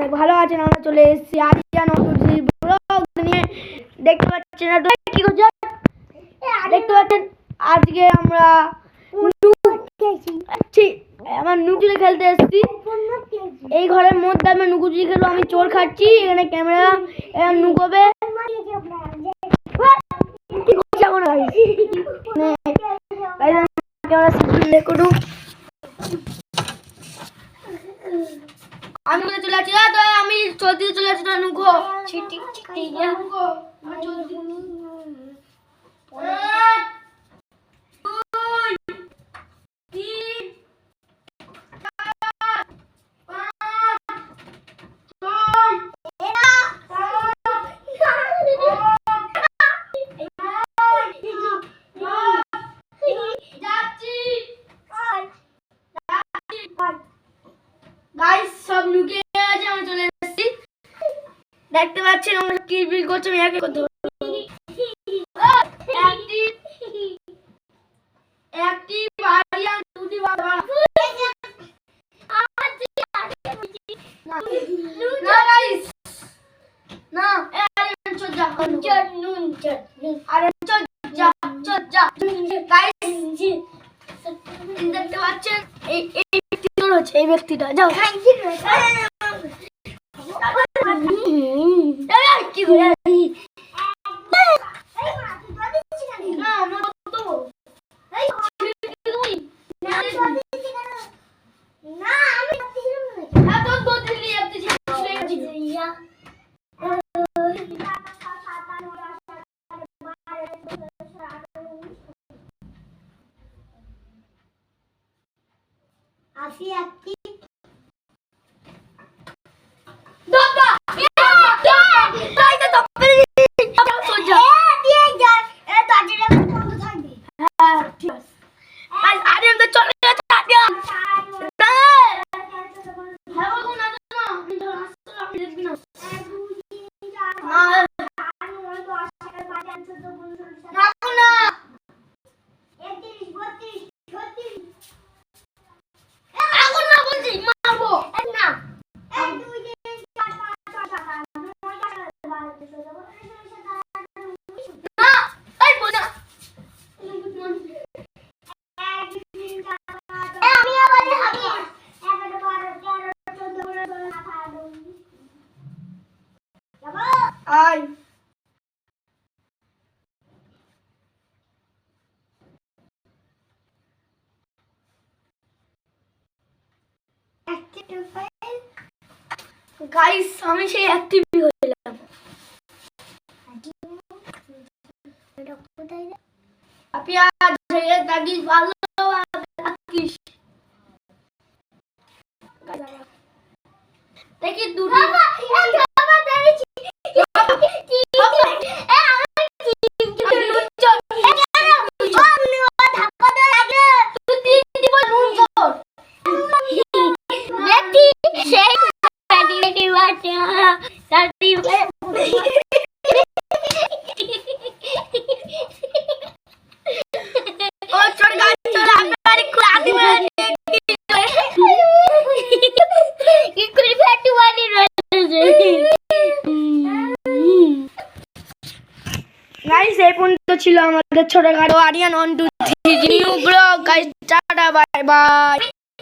অনেক ভালো আছেন। আমরা চলে এসেছি আরিয়ান অন্টুজি ব্লগ নিয়ে। দেখতে পাচ্ছেন কি করছে, দেখতে পাচ্ছেন আজকে আমরা আমার নুকুচুরি খেলতে এসেছি। এই ঘরের মধ্যে আমি নুকুচুরি খেলবো। আমি চোর খাচ্ছি, এখানে ক্যামেরা নুকোবে আমি চলে আসছি, আমি চলতে চলে আসছি। নুকো সব লুকিয়ে আছে। আমি চলে এসেছি, দেখতে পাচ্ছেন আমরা কি বিল করছি। আমি একে করতে একটি বাড়িয়া দুটি বাবা না গাইস না চজ্জা নুন আরে চজ্জা গাইস দেখতে পাচ্ছেন এই ব্যক্তি চোর হচ্ছে। এই ব্যক্তিটা যাও কি করে আসি একটি দাদা তাই তো সোজা দিয়ে যা এ দাদিরা বন্ধ থাকবে। হ্যাঁ ঠিক আছে। আরে আমরা চলে যাচ্ছি আরিয়ান। হ্যাঁ বলবো না না আমি তো আসলে আমি দেখবি না। 1 2 3 4 5 6 7 8 9 10 11 12 না 31 32 33 আগুন না বলছি মারবো না। 1 2 3 4 5 6 7 8 9 10 11 12 না এই বল না আমি আবার হাবি 11 12 13 14 15 যাব আই গাইস আমি সেই অ্যাক্টিভ হলাম। আপনি আজ দাগিস ভালো রাখিস দেখি দুটো বাবা দেখি কি এ আমি কি চল আমি ধাক্কা দে আগে তুই তিন বল নুন চল দেখি সেই দাদি বাচ্চা দাদি ও চল গাছ চল আমি ক্লাসে কি করে ফেটু বাড়ি রয়েছে। গাইস এই পর্যন্ত ছিল আমাদের ছোটখাটো আরিয়ান অন্টুজি new vlog. Guys tata bye by.